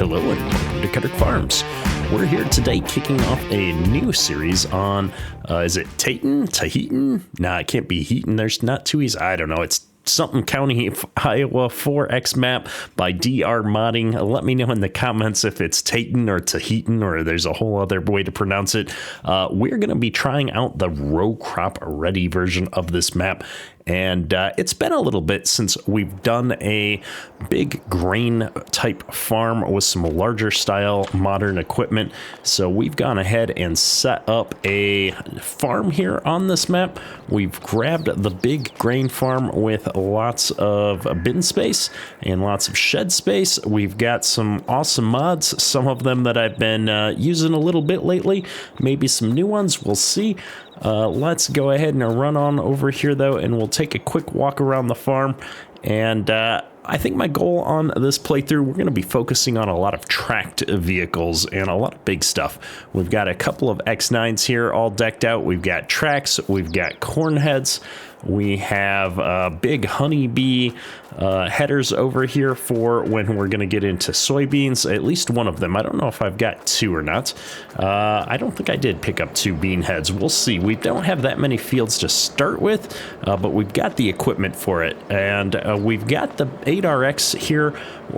Hello and welcome to Cuddick Farms. We're here today kicking off a new series on, is it Taheton? Nah, it can't be Heaton. There's not two E's. I don't know. It's something County, Iowa 4X map by DRModding. Let me know in the comments if it's Taheton or Taheton or there's a whole other way to pronounce it. We're going to be trying out the Rowcrop ready version of this map. And it's been a little bit since we've done a big grain type farm with some larger style modern equipment. So we've gone ahead and set up a farm here on this map. We've grabbed the big grain farm with lots of bin space and lots of shed space. We've got some awesome mods, some of them that I've been using a little bit lately, maybe some new ones, we'll see. Let's go ahead and run on over here though, and we'll take a quick walk around the farm. And I think my goal on this playthrough, we're going to be focusing on a lot of tracked vehicles and a lot of big stuff. We've got a couple of X9s here all decked out. We've got tracks, we've got corn heads. We have big honeybee headers over here for when we're going to get into soybeans, at least one of them. I don't know if I've got two or not. I don't think I did pick up two bean heads. We'll see. We don't have that many fields to start with, but we've got the equipment for it. And we've got the 8RX here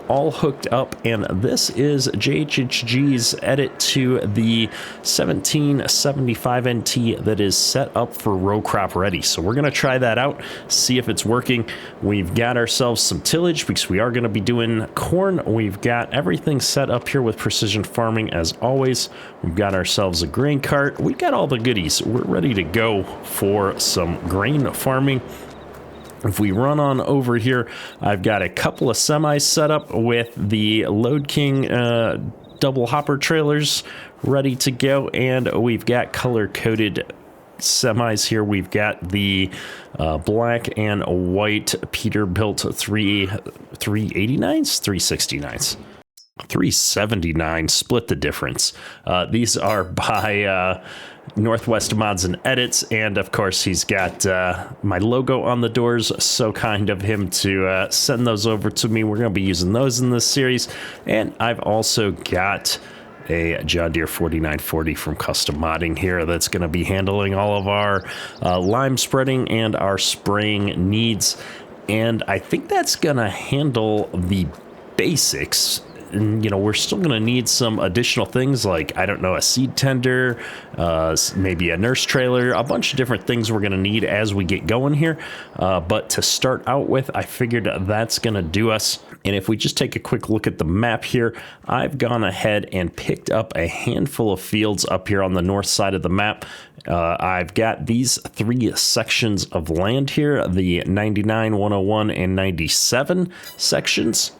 all hooked up. And this is JHHG's edit to the 1775 NT that is set up for Rowcrop ready. So we're going to try that out, see if it's working. We've got ourselves some tillage because we are going to be doing corn. We've got everything set up here with precision farming as always. We've got ourselves a grain cart. We've got all the goodies. We're ready to go for some grain farming. If we run on over here, I've got a couple of semis set up with the Load King double hopper trailers ready to go, and we've got color-coded semis here. We've got the black and white Peterbilt 389s, 369s, 379, split the difference. These are by Northwest Mods and Edits, and of course he's got my logo on the doors. So kind of him to send those over to me. We're going to be using those in this series. And I've also got a John Deere 4940 from Custom Modding here that's going to be handling all of our lime spreading and our spraying needs. And I think that's going to handle the basics. And, you know, we're still going to need some additional things like, I don't know, a seed tender, maybe a nurse trailer, a bunch of different things we're going to need as we get going here. But to start out with, I figured that's going to do us. And if we just take a quick look at the map here, I've gone ahead and picked up a handful of fields up here on the north side of the map. I've got these three sections of land here, the 99, 101, and 97 sections.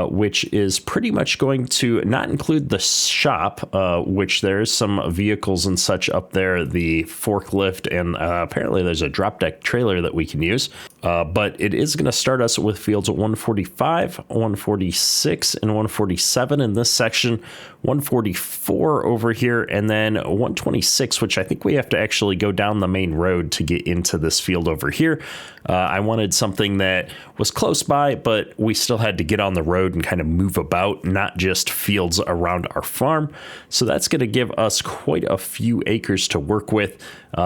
Which is pretty much going to not include the shop, which there's some vehicles and such up there, the forklift, and apparently there's a drop deck trailer that we can use. But it is going to start us with fields at 145, 146, and 147 in this section, 144 over here, and then 126, which I think we have to actually go down the main road to get into this field over here. I wanted something that was close by, but we still had to get on the road and kind of move about, not just fields around our farm. So that's going to give us quite a few acres to work with.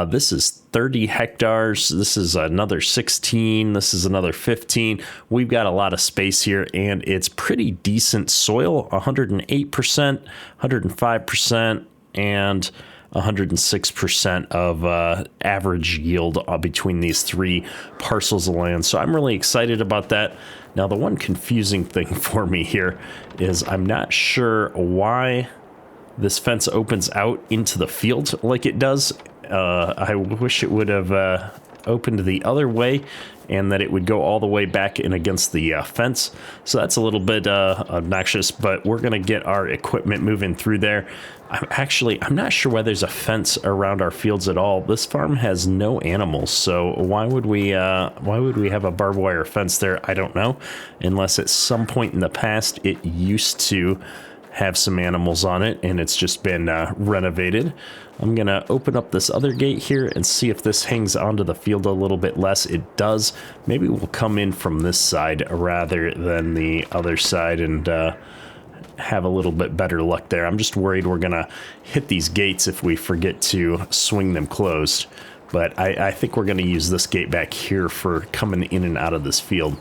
This is 30 hectares. This is another 16. This is another 15. We've got a lot of space here, and it's pretty decent soil, 108%, 105%, and 106% of average yield between these three parcels of land. So I'm really excited about that. Now, the one confusing thing for me here is I'm not sure why this fence opens out into the field like it does. I wish it would have opened the other way and that it would go all the way back in against the fence. So that's a little bit obnoxious, but we're going to get our equipment moving through there. I'm not sure why there's a fence around our fields at all. This farm has no animals, so why would we have a barbed wire fence there? I don't know, unless at some point in the past it used to have some animals on it and it's just been renovated. I'm gonna open up this other gate here and see if this hangs onto the field a little bit less. It does. Maybe we'll come in from this side rather than the other side and have a little bit better luck there. I'm just worried we're going to hit these gates if we forget to swing them closed. But I think we're going to use this gate back here for coming in and out of this field.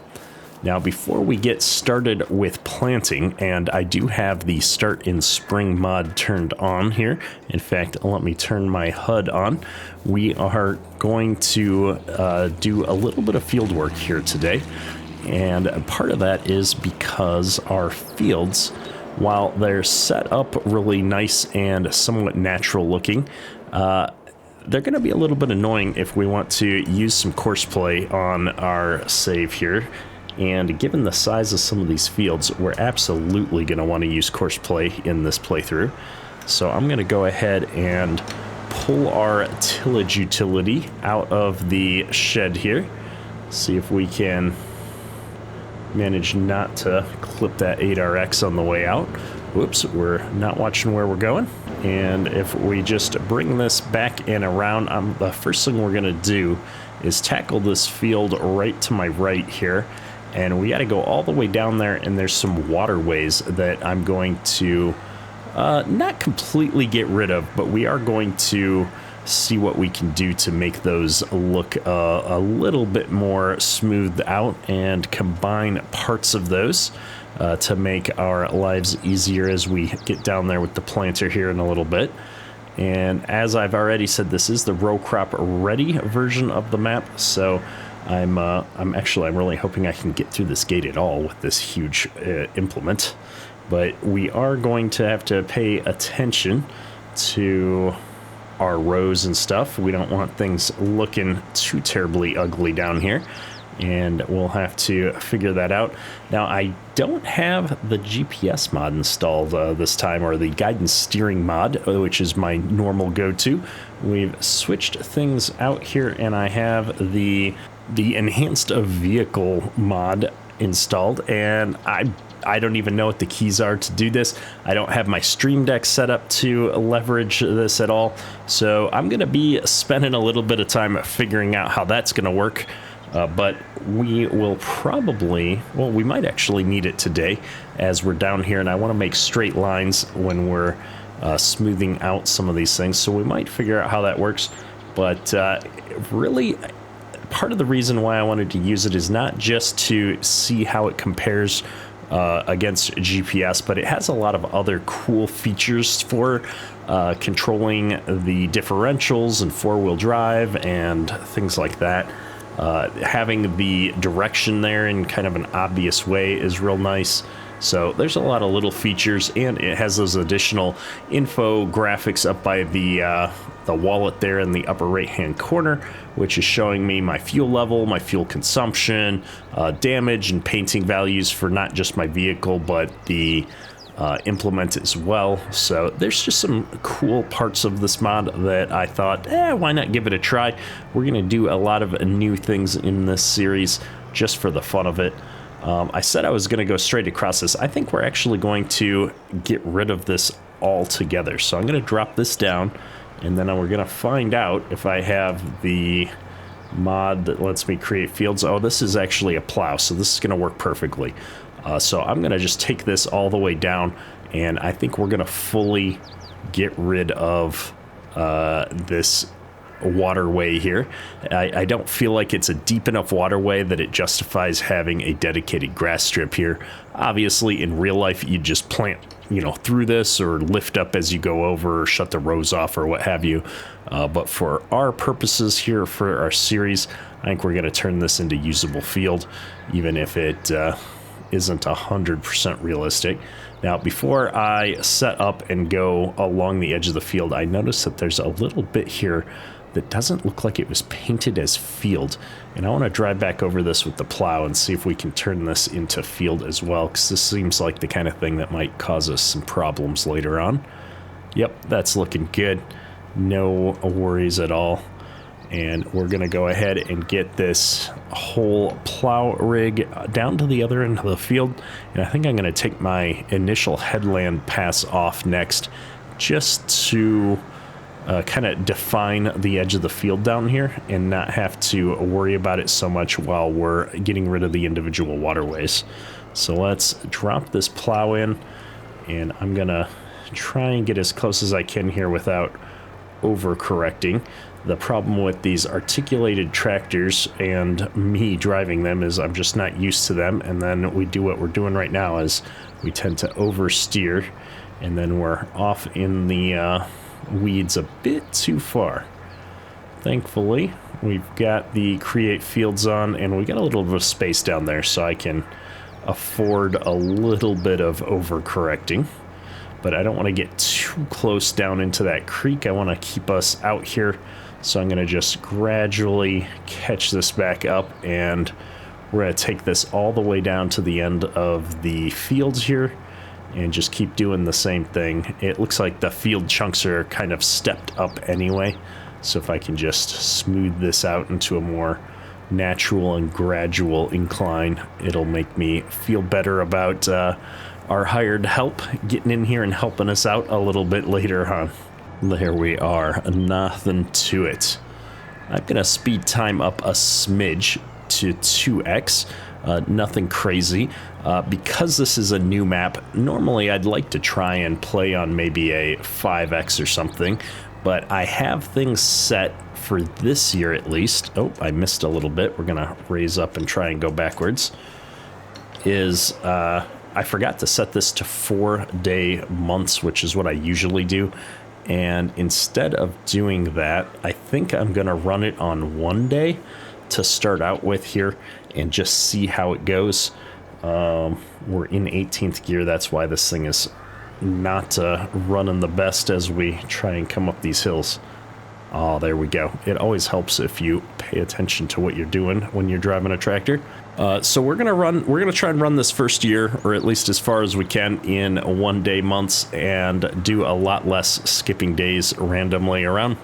Now, before we get started with planting, and I do have the Start in Spring mod turned on here. In fact, let me turn my HUD on. We are going to do a little bit of field work here today. And part of that is because our fields, while they're set up really nice and somewhat natural looking, they're going to be a little bit annoying if we want to use some course play on our save here. And given the size of some of these fields, we're absolutely going to want to use course play in this playthrough. So I'm going to go ahead and pull our tillage utility out of the shed here. See if we can manage not to clip that 8RX on the way out. Whoops, we're not watching where we're going. And if we just bring this back and around, the first thing we're going to do is tackle this field right to my right here. And we got to go all the way down there, and there's some waterways that I'm going to not completely get rid of, but we are going to see what we can do to make those look a little bit more smoothed out and combine parts of those to make our lives easier as we get down there with the planter here in a little bit. And as I've already said, this is the Rowcrop ready version of the map, so I'm really hoping I can get through this gate at all with this huge implement. But we are going to have to pay attention to our rows and stuff. We don't want things looking too terribly ugly down here, and we'll have to figure that out. Now, I don't have the GPS mod installed this time, or the guidance steering mod, which is my normal go-to. We've switched things out here, and I have the enhanced vehicle mod installed, and I don't even know what the keys are to do this. I don't have my Stream Deck set up to leverage this at all, so I'm going to be spending a little bit of time figuring out how that's going to work. But we will probably, well, we might actually need it today as we're down here, and I want to make straight lines when we're smoothing out some of these things, so we might figure out how that works. But really, part of the reason why I wanted to use it is not just to see how it compares against GPS, but it has a lot of other cool features for controlling the differentials and four-wheel drive and things like that. Having the direction there in kind of an obvious way is real nice. So there's a lot of little features, and it has those additional infographics up by the wallet there in the upper right-hand corner, which is showing me my fuel level, my fuel consumption, damage and painting values for not just my vehicle, but the implement as well. So there's just some cool parts of this mod that I thought, why not give it a try? We're going to do a lot of new things in this series just for the fun of it. I said I was going to go straight across this. I think we're actually going to get rid of this altogether. So I'm going to drop this down, and then we're going to find out if I have the mod that lets me create fields. Oh, this is actually a plow, so this is going to work perfectly. So I'm going to just take this all the way down, and I think we're going to fully get rid of this waterway here. I don't feel like it's a deep enough waterway that it justifies having a dedicated grass strip here. Obviously, in real life, you just plant, through this or lift up as you go over or shut the rows off or what have you. But for our purposes here for our series, I think we're going to turn this into usable field, even if it isn't 100% realistic. Now, before I set up and go along the edge of the field, I noticed that there's a little bit here that doesn't look like it was painted as field. And I want to drive back over this with the plow and see if we can turn this into field as well, because this seems like the kind of thing that might cause us some problems later on. Yep, that's looking good. No worries at all. And we're going to go ahead and get this whole plow rig down to the other end of the field. And I think I'm going to take my initial headland pass off next, just to kind of define the edge of the field down here and not have to worry about it so much while we're getting rid of the individual waterways. So let's drop this plow in, and I'm gonna try and get as close as I can here without overcorrecting. The problem with these articulated tractors and me driving them is I'm just not used to them, and then we do what we're doing right now is we tend to oversteer, and then we're off in the weeds a bit too far. Thankfully, we've got the create fields on, and we got a little bit of space down there, so I can afford a little bit of overcorrecting. But I don't want to get too close down into that creek. I want to keep us out here, so I'm going to just gradually catch this back up, and we're going to take this all the way down to the end of the fields here and just keep doing the same thing. It looks like the field chunks are kind of stepped up anyway, so if I can just smooth this out into a more natural and gradual incline, it'll make me feel better about our hired help getting in here and helping us out a little bit later on. There we are, nothing to it. I'm gonna speed time up a smidge to 2x, nothing crazy. Because this is a new map, normally I'd like to try and play on maybe a 5x or something, but I have things set for this year at least. Oh, I missed a little bit. We're gonna raise up and try and go backwards. I forgot to set this to 4-day months, which is what I usually do. And instead of doing that, I think I'm going to run it on 1 day to start out with here and just see how it goes. We're in 18th gear. That's why this thing is not running the best as we try and come up these hills. Oh, there we go. It always helps if you pay attention to what you're doing when you're driving a tractor. So we're gonna try and run this first year, or at least as far as we can, in 1 day months, and do a lot less skipping days randomly around.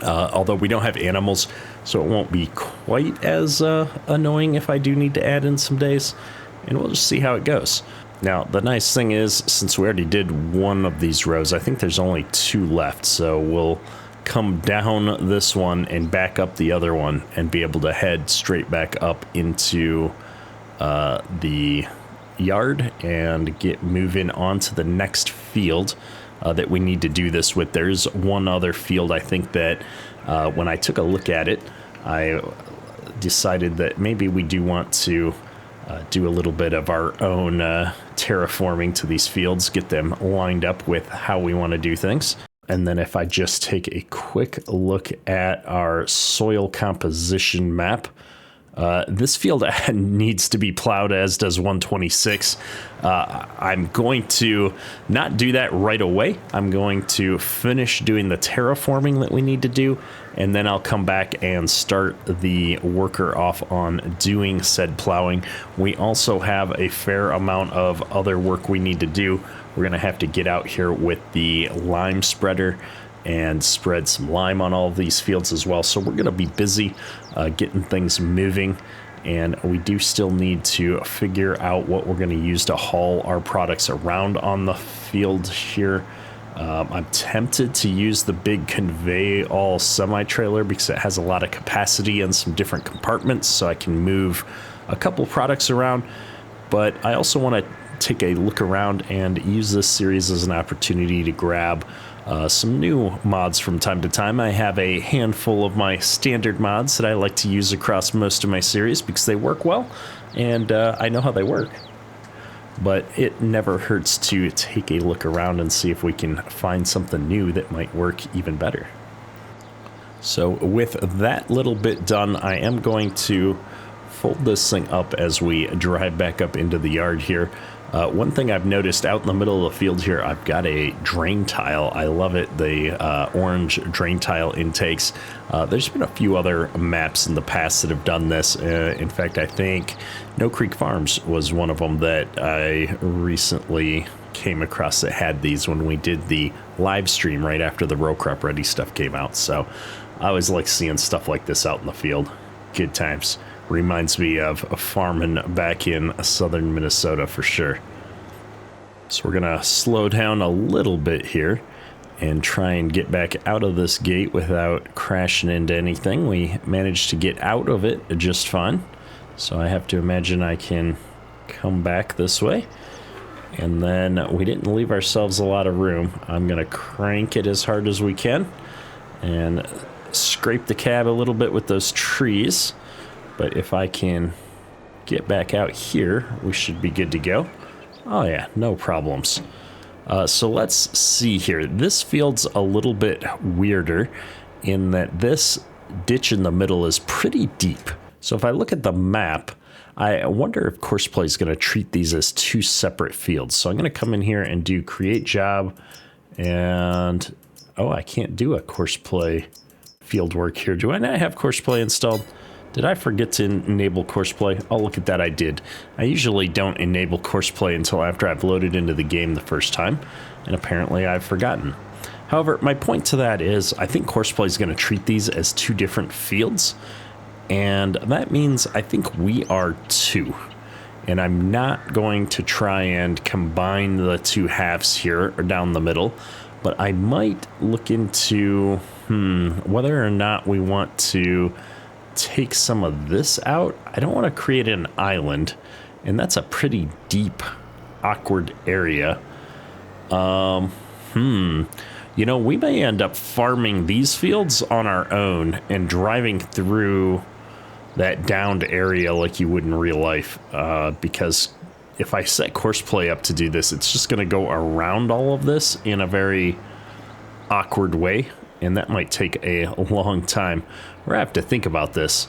Although we don't have animals, so it won't be quite as annoying if I do need to add in some days, and we'll just see how it goes. Now, the nice thing is, since we already did one of these rows, I think there's only 2 left, so we'll come down this one and back up the other one and be able to head straight back up into the yard and get moving on to the next field that we need to do this with. There's one other field I think that when I took a look at it, I decided that maybe we do want to do a little bit of our own terraforming to these fields, get them lined up with how we want to do things. And then if I just take a quick look at our soil composition map, this field needs to be plowed, as does 126. I'm going to not do that right away. I'm going to finish doing the terraforming that we need to do, and then I'll come back and start the worker off on doing said plowing. We also have a fair amount of other work we need to do. We're going to have to get out here with the lime spreader and spread some lime on all of these fields as well. So we're going to be busy getting things moving, and we do still need to figure out what we're going to use to haul our products around on the field here. I'm tempted to use the big convey all semi-trailer because it has a lot of capacity and some different compartments, so I can move a couple products around. But I also want to take a look around and use this series as an opportunity to grab some new mods from time to time. I have a handful of my standard mods that I like to use across most of my series because they work well, and I know how they work. But it never hurts to take a look around and see if we can find something new that might work even better. So with that little bit done, I am going to fold this thing up as we drive back up into the yard here. One thing I've noticed out in the middle of the field here, I've got a drain tile. I love it, the orange drain tile intakes. There's been a few other maps in the past that have done this. In fact, I think No Creek Farms was one of them that I recently came across that had these when we did the live stream right after the Rowcrop Ready stuff came out. So I always like seeing stuff like this out in the field. Good times. Reminds me of farming back in southern Minnesota for sure. So we're gonna slow down a little bit here and try and get back out of this gate without crashing into anything. We managed to get out of it just fine. So I have to imagine I can come back this way. And then we didn't leave ourselves a lot of room. I'm going to crank it as hard as we can and scrape the cab a little bit with those trees. But if I can get back out here, we should be good to go. Oh yeah, no problems. So let's see here. This field's a little bit weirder in that this ditch in the middle is pretty deep. So if I look at the map, I wonder if Courseplay is going to treat these as two separate fields. So I'm going to come in here and do create job, and oh, I can't do a Courseplay field work here. Do I not have Courseplay installed? Did I forget to enable Courseplay? Oh, look at that, I did. I usually don't enable Courseplay until after I've loaded into the game the first time, and apparently I've forgotten. However, my point to that is I think Courseplay is going to treat these as two different fields, and that means I think we are two. And I'm not going to try and combine the two halves here or down the middle, but I might look into whether or not we want to take some of this out. I don't want to create an island, and that's a pretty deep, awkward area. You know, we may end up farming these fields on our own and driving through that downed area like you would in real life, because if I set Courseplay up to do this, it's just going to go around all of this in a very awkward way, and that might take a long time. We're going to have to think about this.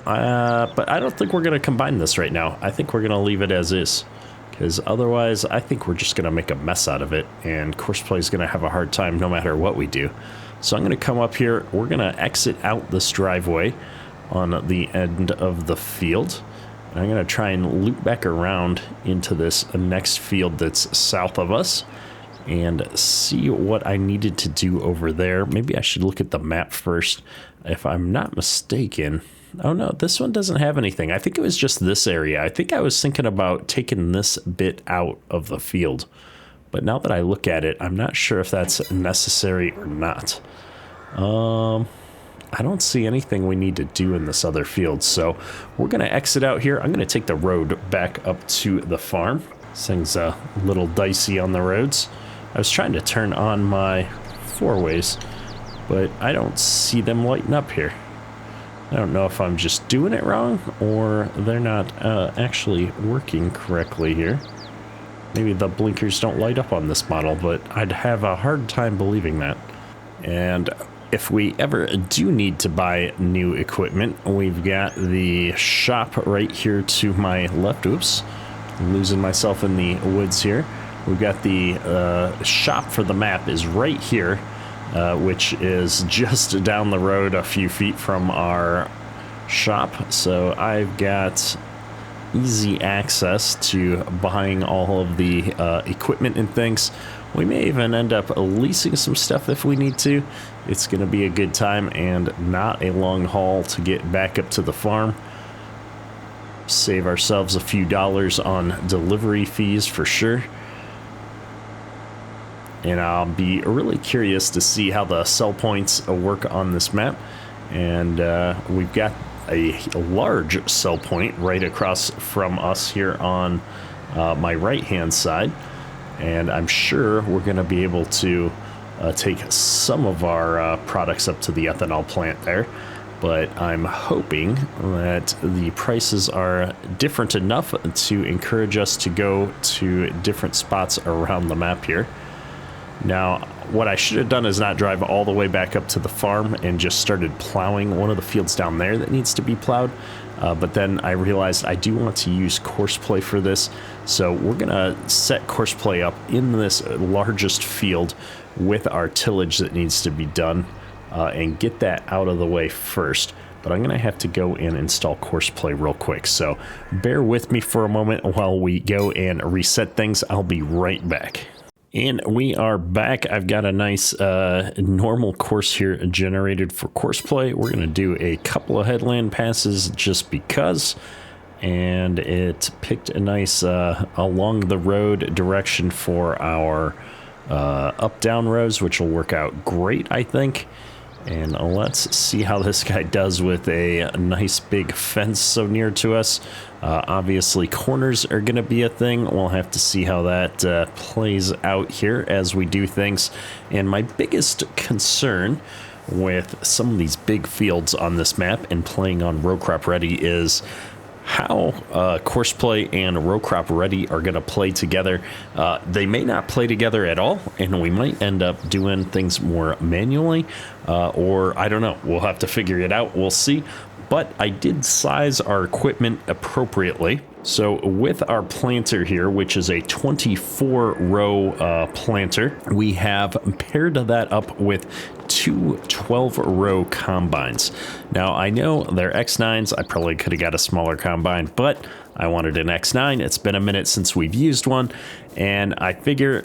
But I don't think we're going to combine this right now. I think we're going to leave it as is, because otherwise I think we're just going to make a mess out of it, and Courseplay is going to have a hard time no matter what we do. So I'm going to come up here. We're going to exit out this driveway on the end of the field. And I'm going to try and loop back around into this next field that's south of us and see what I needed to do over there. Maybe I should look at the map first. If I'm not mistaken, oh no, this one doesn't have anything. I think it was just this area. I think I was thinking about taking this bit out of the field, but now that I look at it, I'm not sure if that's necessary or not. I don't see anything we need to do in this other field, so we're going to exit out here. I'm going to take the road back up to the farm. This thing's a little dicey on the roads. I was trying to turn on my four-ways, but I don't see them lighting up here. I don't know if I'm just doing it wrong or they're not actually working correctly here. Maybe the blinkers don't light up on this model, but I'd have a hard time believing that. And if we ever do need to buy new equipment, we've got the shop right here to my left. Oops, I'm losing myself in the woods here. We've got the shop for the map is right here, which is just down the road a few feet from our shop. So I've got easy access to buying all of the equipment and things. We may even end up leasing some stuff if we need to. It's going to be a good time and not a long haul to get back up to the farm. Save ourselves a few dollars on delivery fees for sure. And I'll be really curious to see how the sell points work on this map. And we've got a large sell point right across from us here on my right-hand side. And I'm sure we're going to be able to take some of our products up to the ethanol plant there. But I'm hoping that the prices are different enough to encourage us to go to different spots around the map here. Now, what I should have done is not drive all the way back up to the farm and just started plowing one of the fields down there that needs to be plowed. But then I realized I do want to use Courseplay for this. So we're going to set Courseplay up in this largest field with our tillage that needs to be done and get that out of the way first. But I'm going to have to go and install Courseplay real quick. So bear with me for a moment while we go and reset things. I'll be right back. And we are back. I've got a nice normal course here generated for Courseplay. We're going to do a couple of headland passes just because. And it picked a nice along the road direction for our up-down rows, which will work out great, I think. And let's see how this guy does with a nice big fence so near to us. Obviously, corners are going to be a thing. We'll have to see how that plays out here as we do things. And my biggest concern with some of these big fields on this map and playing on Rowcrop Ready is how Courseplay and Rowcrop Ready are going to play together. They may not play together at all, and we might end up doing things more manually, or I don't know. We'll have to figure it out. We'll see. But I did size our equipment appropriately. So with our planter here, which is a 24-row planter, we have paired that up with two 12-row combines. Now, I know they're X9s. I probably could have got a smaller combine, but I wanted an X9. It's been a minute since we've used one, and I figure,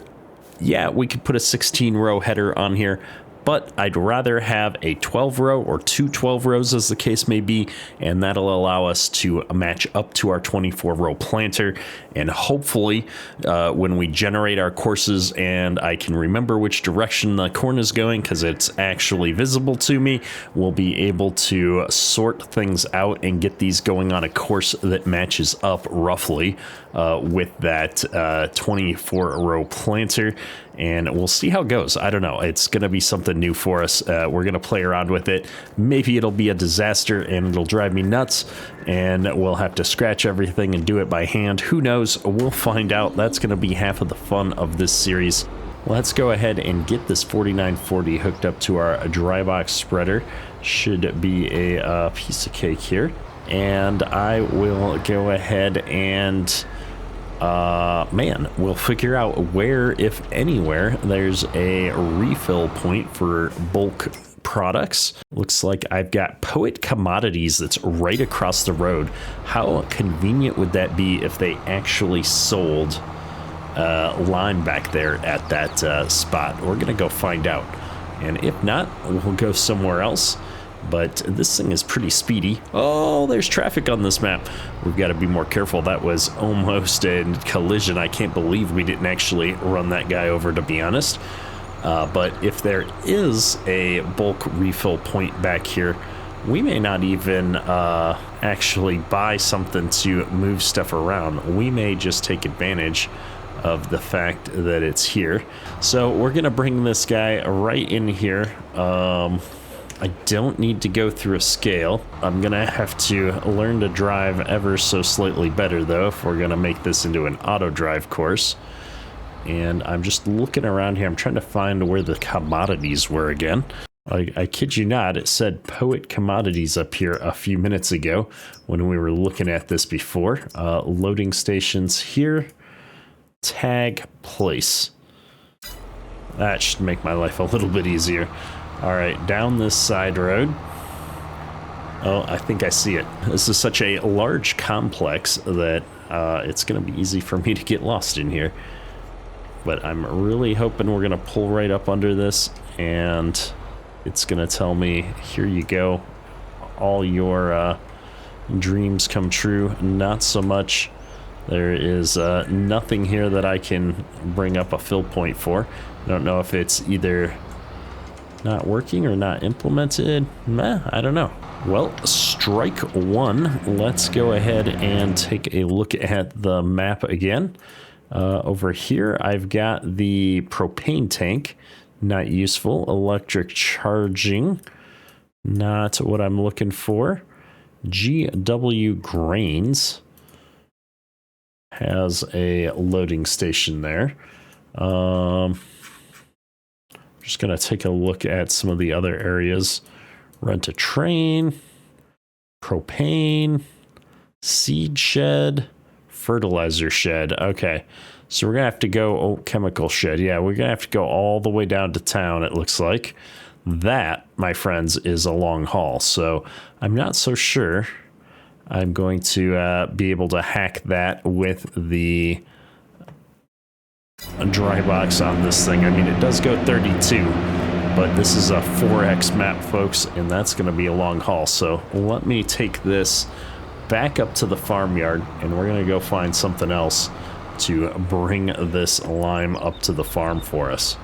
yeah, we could put a 16-row header on here, but I'd rather have a 12-row or two 12-rows as the case may be, and that'll allow us to match up to our 24-row planter. And hopefully, when we generate our courses and I can remember which direction the corn is going because it's actually visible to me, we'll be able to sort things out and get these going on a course that matches up roughly with that 24-row planter. And we'll see how it goes. I don't know. It's going to be something new for us. We're going to play around with it. Maybe it'll be a disaster and it'll drive me nuts. And we'll have to scratch everything and do it by hand. Who knows? We'll find out. That's going to be half of the fun of this series. Let's go ahead and get this 4940 hooked up to our dry box spreader. Should be a piece of cake here. And I will go ahead and... we'll figure out where, if anywhere, there's a refill point for bulk products. Looks like I've got Poet Commodities that's right across the road. How convenient would that be if they actually sold lime back there at that spot? We're gonna go find out, and if not, we'll go somewhere else. But this thing is pretty speedy. Oh, there's traffic on this map. We've got to be more careful. That was almost a collision. I can't believe we didn't actually run that guy over, to be honest. But if there is a bulk refill point back here, we may not even actually buy something to move stuff around. We may just take advantage of the fact that it's here. So we're going to bring this guy right in here. I don't need to go through a scale. I'm gonna have to learn to drive ever so slightly better though if we're gonna make this into an auto drive course. And I'm just looking around here. I'm trying to find where the commodities were again. I kid you not, it said Poet Commodities up here a few minutes ago when we were looking at this before. Loading stations here. Tag place. That should make my life a little bit easier. All right, down this side road. Oh, I think I see it. This is such a large complex that it's going to be easy for me to get lost in here. But I'm really hoping we're going to pull right up under this, and it's going to tell me, here you go. All your dreams come true. Not so much. There is nothing here that I can bring up a fill point for. I don't know if it's either not working or not implemented. I don't know. Well, strike one. Let's go ahead and take a look at the map again. Over here, I've got the propane tank. Not useful. Electric charging. Not what I'm looking for. GW Grains has a loading station there. Just gonna take a look at some of the other areas. Rent a train, propane, seed shed, fertilizer shed. Okay, so we're gonna have to go, chemical shed. Yeah, we're gonna have to go all the way down to town, it looks like. That, my friends, is a long haul, so I'm not so sure I'm going to be able to hack that with the dry box on this thing. I mean, it does go 32, but this is a 4X map, folks, and that's going to be a long haul. So let me take this back up to the farmyard, and we're going to go find something else to bring this lime up to the farm for us.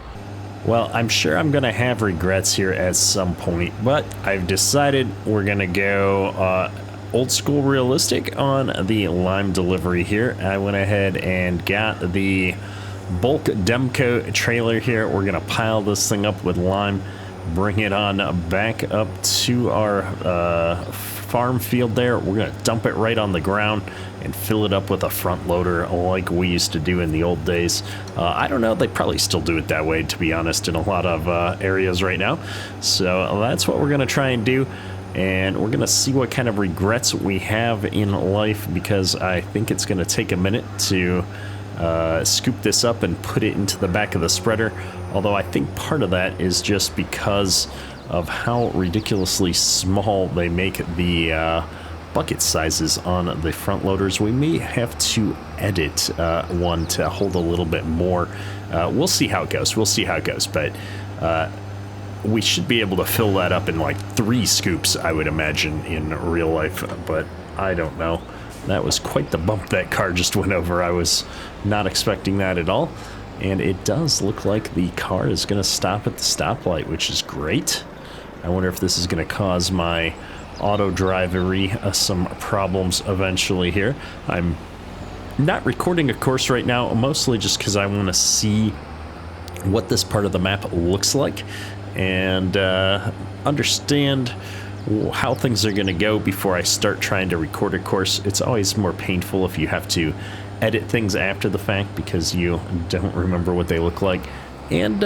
Well, I'm sure I'm going to have regrets here at some point, but I've decided we're going to go old school realistic on the lime delivery here. I went ahead and got the bulk Demco trailer here. We're going to pile this thing up with lime, bring it on back up to our farm field there. We're going to dump it right on the ground and fill it up with a front loader like we used to do in the old days. I don't know, they probably still do it that way, to be honest, in a lot of areas right now. So that's what we're going to try and do. And we're going to see what kind of regrets we have in life, because I think it's going to take a minute to scoop this up and put it into the back of the spreader. Although I think part of that is just because of how ridiculously small they make the bucket sizes on the front loaders. We may have to edit one to hold a little bit more. We'll see how it goes. But we should be able to fill that up in like 3 scoops, I would imagine, in real life. But I don't know. That was quite the bump that car just went over. I was not expecting that at all. And it does look like the car is going to stop at the stoplight, which is great. I wonder if this is going to cause my auto drivery some problems eventually here. I'm not recording a course right now, mostly just because I want to see what this part of the map looks like and understand how things are going to go before I start trying to record a course. It's always more painful if you have to edit things after the fact because you don't remember what they look like. And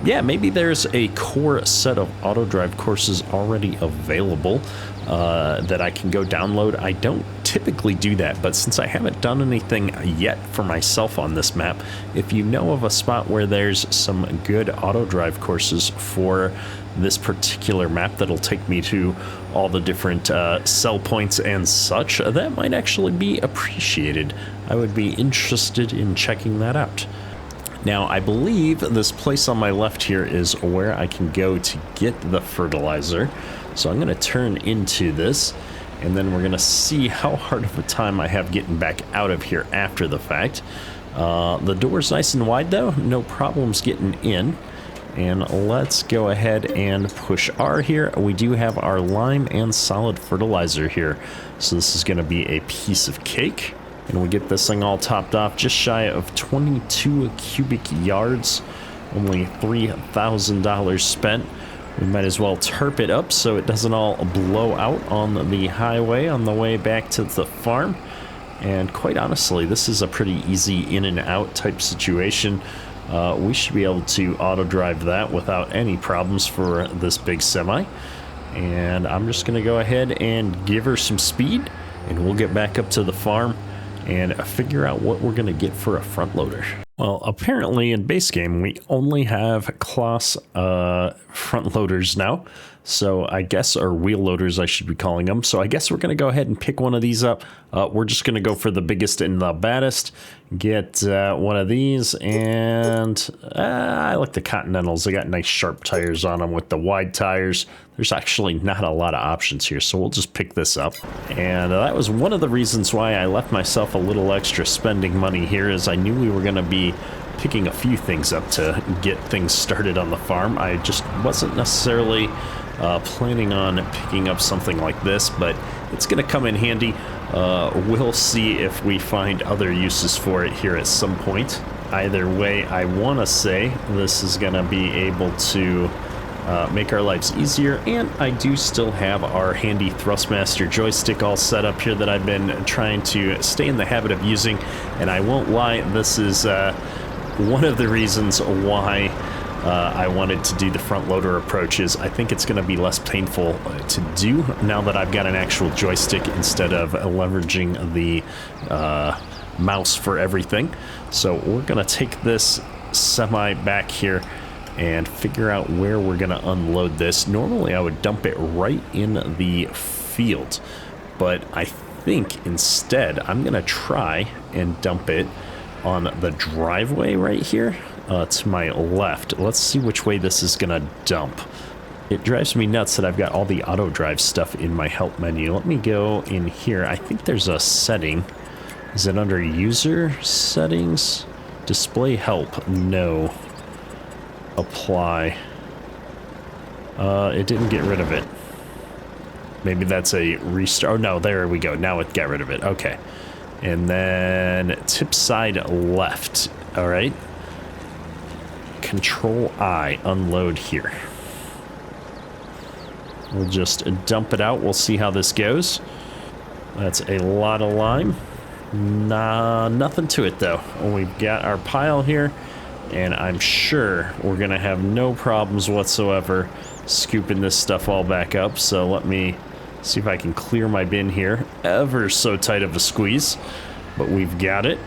yeah, maybe there's a core set of auto drive courses already available that I can go download. I don't typically do that, but since I haven't done anything yet for myself on this map, if you know of a spot where there's some good auto drive courses for this particular map that'll take me to all the different sell points and such, that might actually be appreciated. I would be interested in checking that out. Now, I believe this place on my left here is where I can go to get the fertilizer. So I'm going to turn into this, and then we're going to see how hard of a time I have getting back out of here after the fact. The door's nice and wide, though. No problems getting in. And let's go ahead and push R here. We do have our lime and solid fertilizer here. So this is going to be a piece of cake. And we get this thing all topped off just shy of 22 cubic yards, only $3,000 spent. We might as well turp it up so it doesn't all blow out on the highway on the way back to the farm. And quite honestly, this is a pretty easy in and out type situation. We should be able to auto drive that without any problems for this big semi. And I'm just going to go ahead and give her some speed, and we'll get back up to the farm and figure out what we're going to get for a front loader. Well, apparently in base game, we only have class front loaders now. So I guess, or wheel loaders, I should be calling them. So I guess we're going to go ahead and pick one of these up. We're just going to go for the biggest and the baddest. Get one of these, and I like the Continentals. They got nice sharp tires on them with the wide tires. There's actually not a lot of options here, so we'll just pick this up. And that was one of the reasons why I left myself a little extra spending money here, is I knew we were going to be picking a few things up to get things started on the farm. I just wasn't necessarily planning on picking up something like this, but it's going to come in handy. We'll see if we find other uses for it here at some point. Either way, I want to say this is going to be able to make our lives easier, and I do still have our handy Thrustmaster joystick all set up here that I've been trying to stay in the habit of using, and I won't lie, this is one of the reasons why I wanted to do the front loader approach. Is I think it's going to be less painful to do now that I've got an actual joystick instead of leveraging the mouse for everything. So we're going to take this semi back here and figure out where we're going to unload this. Normally I would dump it right in the field, but I think instead I'm going to try and dump it on the driveway right here to my left. Let's see which way this is going to dump. It drives me nuts that I've got all the auto drive stuff in my help menu. Let me go in here. I think there's a setting. Is it under user settings? Display help? No. apply. It didn't get rid of it. Maybe that's a restart. Oh, no, there we go. Now it got rid of it. Okay. And then tip side left. All right. Control I, unload here. We'll just dump it out. We'll see how this goes. That's a lot of lime. Nah, nothing to it though. We've got our pile here, and I'm sure we're gonna have no problems whatsoever scooping this stuff all back up. So let me see if I can clear my bin here. Ever so tight of a squeeze, but we've got it.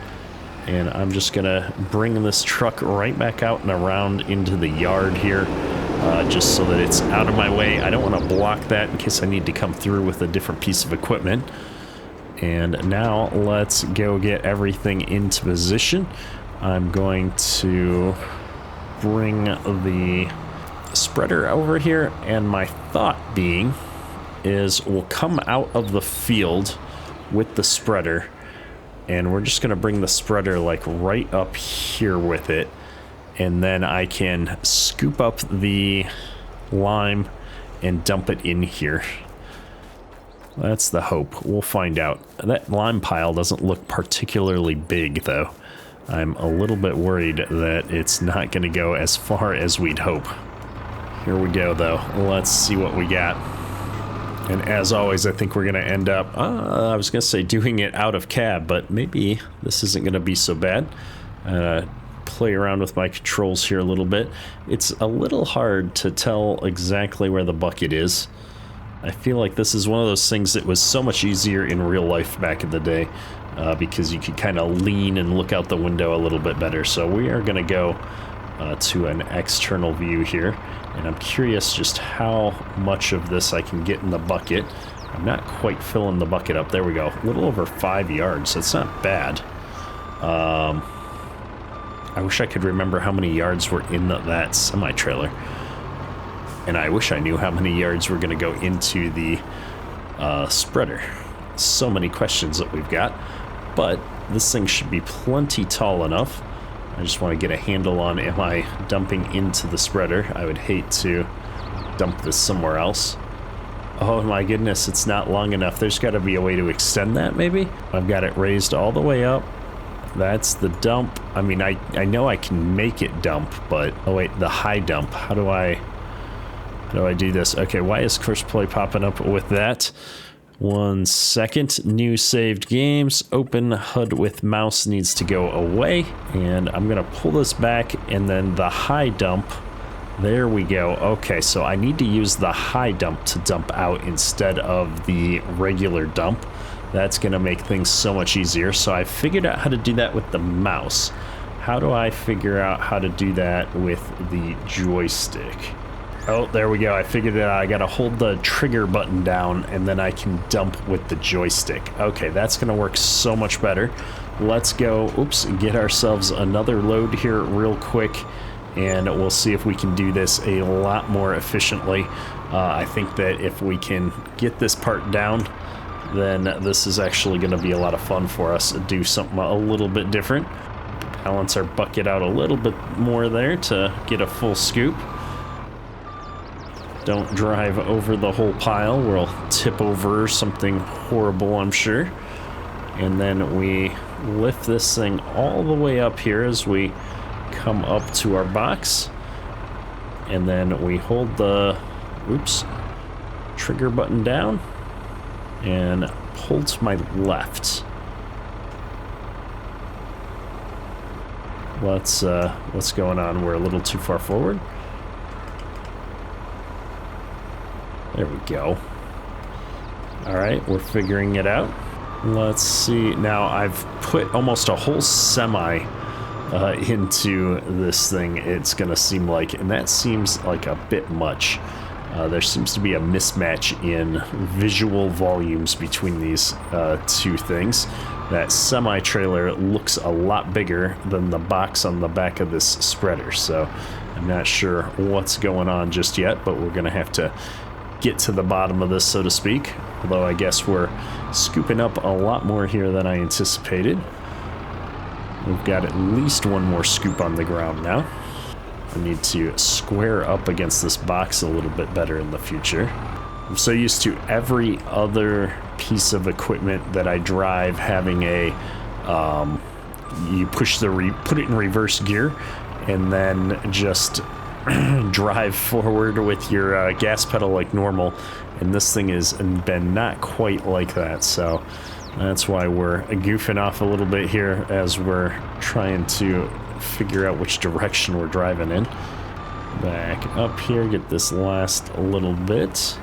And I'm just gonna bring this truck right back out and around into the yard here, just so that it's out of my way. I don't want to block that in case I need to come through with a different piece of equipment. And now let's go get everything into position. I'm going to bring the spreader over here, and my thought being is we'll come out of the field with the spreader, and we're just going to bring the spreader like right up here with it, and then I can scoop up the lime and dump it in here. That's the hope. We'll find out. That lime pile doesn't look particularly big though. I'm a little bit worried that it's not going to go as far as we'd hope. Here we go though. Let's see what we got. And as always, I think we're going to end up, I was going to say doing it out of cab, but maybe this isn't going to be so bad. Play around with my controls here a little bit. It's a little hard to tell exactly where the bucket is. I feel like this is one of those things that was so much easier in real life back in the day, because you could kind of lean and look out the window a little bit better. So we are going to go to an external view here, and I'm curious just how much of this I can get in the bucket. I'm not quite filling the bucket up. There we go. A little over 5 yards. That's not bad. I wish I could remember how many yards were in that semi-trailer. And I wish I knew how many yards were going to go into the spreader. So many questions that we've got. But this thing should be plenty tall enough. I just want to get a handle on, am I dumping into the spreader? I would hate to dump this somewhere else. Oh my goodness, it's not long enough. There's got to be a way to extend that maybe? I've got it raised all the way up. That's the dump. I mean, I know I can make it dump, but... Oh wait, the high dump. How do I do this? Okay, why is Courseplay popping up with that? 1 second. New saved games. Open HUD with mouse needs to go away. And I'm going to pull this back, and then the high dump. There we go. Okay, so I need to use the high dump to dump out instead of the regular dump. That's going to make things so much easier. So I figured out how to do that with the mouse. How do I figure out how to do that with the joystick? Oh, there we go. I figured it out. I got to hold the trigger button down, and then I can dump with the joystick. Okay, that's going to work so much better. Let's go, oops, get ourselves another load here real quick, and we'll see if we can do this a lot more efficiently. I think that if we can get this part down, then this is actually going to be a lot of fun for us to do something a little bit different. Balance our bucket out a little bit more there to get a full scoop. Don't drive over the whole pile. We'll tip over something horrible, I'm sure. And then we lift this thing all the way up here as we come up to our box. And then we hold the, oops, trigger button down and pull to my left. What's going on? We're a little too far forward. There we go. All right, we're figuring it out. Let's see. Now I've put almost a whole semi into this thing, it's gonna seem like, and that seems like a bit much. There seems to be a mismatch in visual volumes between these two things. That semi-trailer looks a lot bigger than the box on the back of this spreader, so I'm not sure what's going on just yet, but we're gonna have to get to the bottom of this, so to speak. Although I guess we're scooping up a lot more here than I anticipated. We've got at least one more scoop on the ground now. I need to square up against this box a little bit better in the future. I'm so used to every other piece of equipment that I drive having a, you put it in reverse gear and then just drive forward with your gas pedal like normal. And this thing has been not quite like that, so that's why we're goofing off a little bit here as we're trying to figure out which direction we're driving in. Back up here, get this last little bit.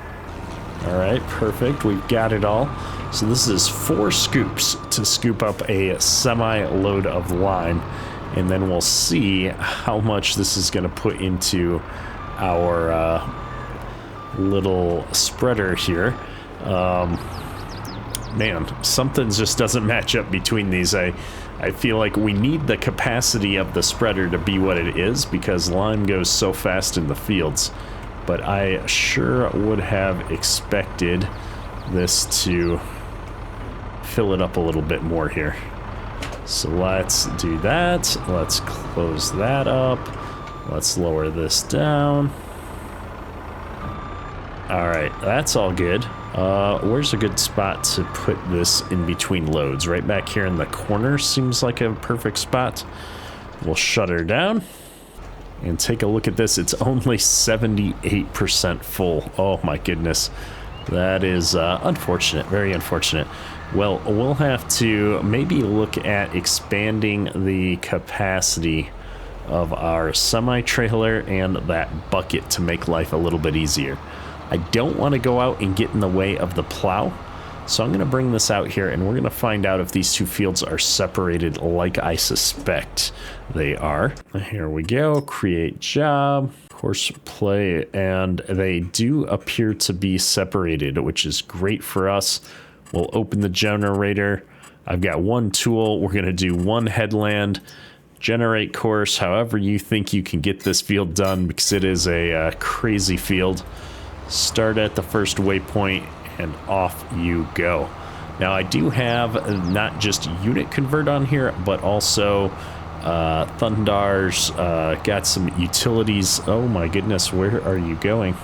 All right, perfect. We've got it all. So this is 4 scoops to scoop up a semi-load of lime, and then we'll see how much this is going to put into our little spreader here. Man, something just doesn't match up between these. I feel like we need the capacity of the spreader to be what it is because lime goes so fast in the fields. But I sure would have expected this to fill it up a little bit more here. So let's do that. Let's close that up. Let's lower this down. All right, that's all good. Where's a good spot to put this in between loads? Right back here in the corner seems like a perfect spot. We'll shut her down and take a look at this. It's only 78% full. Oh my goodness. That is unfortunate, very unfortunate. Well, we'll have to maybe look at expanding the capacity of our semi-trailer and that bucket to make life a little bit easier. I don't want to go out and get in the way of the plow, so I'm going to bring this out here and we're going to find out if these two fields are separated like I suspect they are. Here we go, create job, course play, and they do appear to be separated, which is great for us. We'll open the generator. I've got one tool. We're going to do one headland, generate course, however you think you can get this field done because it is a crazy field. Start at the first waypoint and off you go. Now I do have not just unit convert on here, but also Thundar's got some utilities. Oh my goodness, where are you going?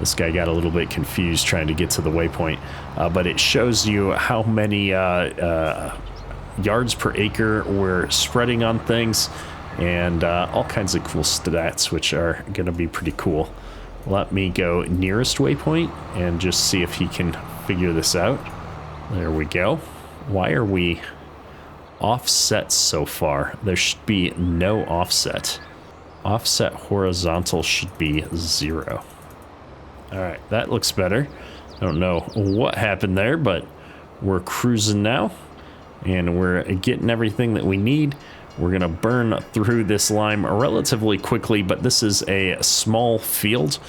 This guy got a little bit confused trying to get to the waypoint, but it shows you how many yards per acre we're spreading on things and all kinds of cool stats, which are going to be pretty cool. Let me go nearest waypoint and just see if he can figure this out. There we go. Why are we offset so far? There should be no offset. Offset horizontal should be 0. All right, that looks better. I don't know what happened there, but we're cruising now and we're getting everything that we need. We're going to burn through this lime relatively quickly, but this is a small field,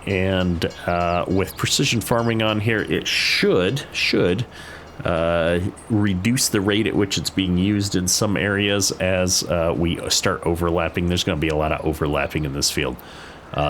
and with precision farming on here, it should reduce the rate at which it's being used in some areas as we start overlapping. There's going to be a lot of overlapping in this field.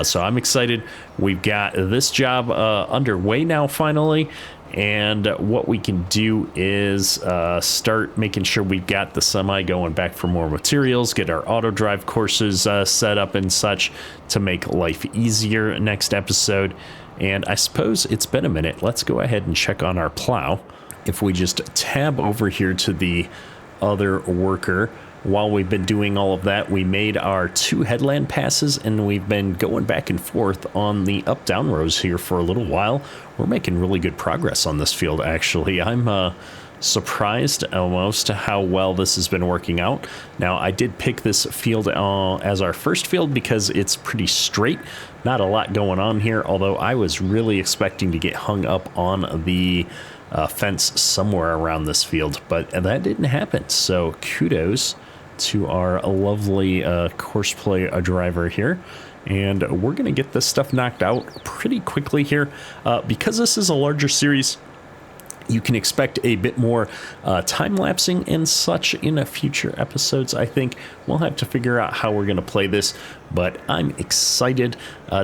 So I'm excited. We've got this job underway now finally. And what we can do is start making sure we've got the semi going back for more materials, get our auto drive courses set up and such to make life easier next episode. And I suppose it's been a minute. Let's go ahead and check on our plow. If we just tab over here to the other worker, while we've been doing all of that, we made our 2 headland passes and we've been going back and forth on the up-down rows here for a little while. We're making really good progress on this field, actually. I'm surprised almost how well this has been working out. Now, I did pick this field as our first field because it's pretty straight. Not a lot going on here, although I was really expecting to get hung up on the fence somewhere around this field, but that didn't happen. So kudos to our lovely course play driver here, and we're gonna get this stuff knocked out pretty quickly here. Because this is a larger series, you can expect a bit more time-lapsing and such in future episodes. I think we'll have to figure out how we're going to play this, but I'm excited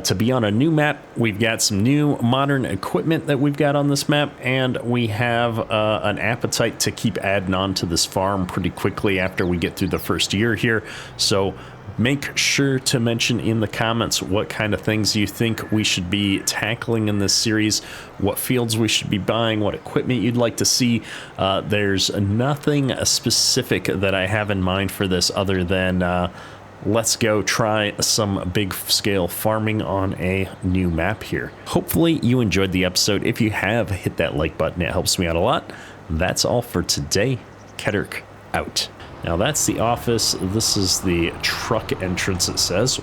to be on a new map. We've got some new modern equipment that we've got on this map, and we have an appetite to keep adding on to this farm pretty quickly after we get through the first year here. So Make sure to mention in the comments what kind of things you think we should be tackling in this series, what fields we should be buying, what equipment you'd like to see. There's nothing specific that I have in mind for this other than let's go try some big scale farming on a new map here. Hopefully you enjoyed the episode. If you have, hit that like button. It helps me out a lot. That's all for today. Kedurk out. Now that's the office. This is the truck entrance, it says.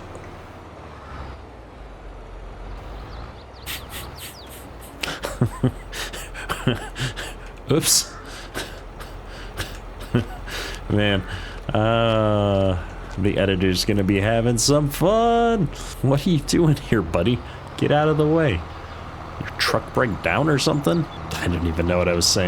Oops. Man, the editor's gonna be having some fun. What are you doing here, buddy? Get out of the way. Your truck break down or something? I didn't even know what I was saying.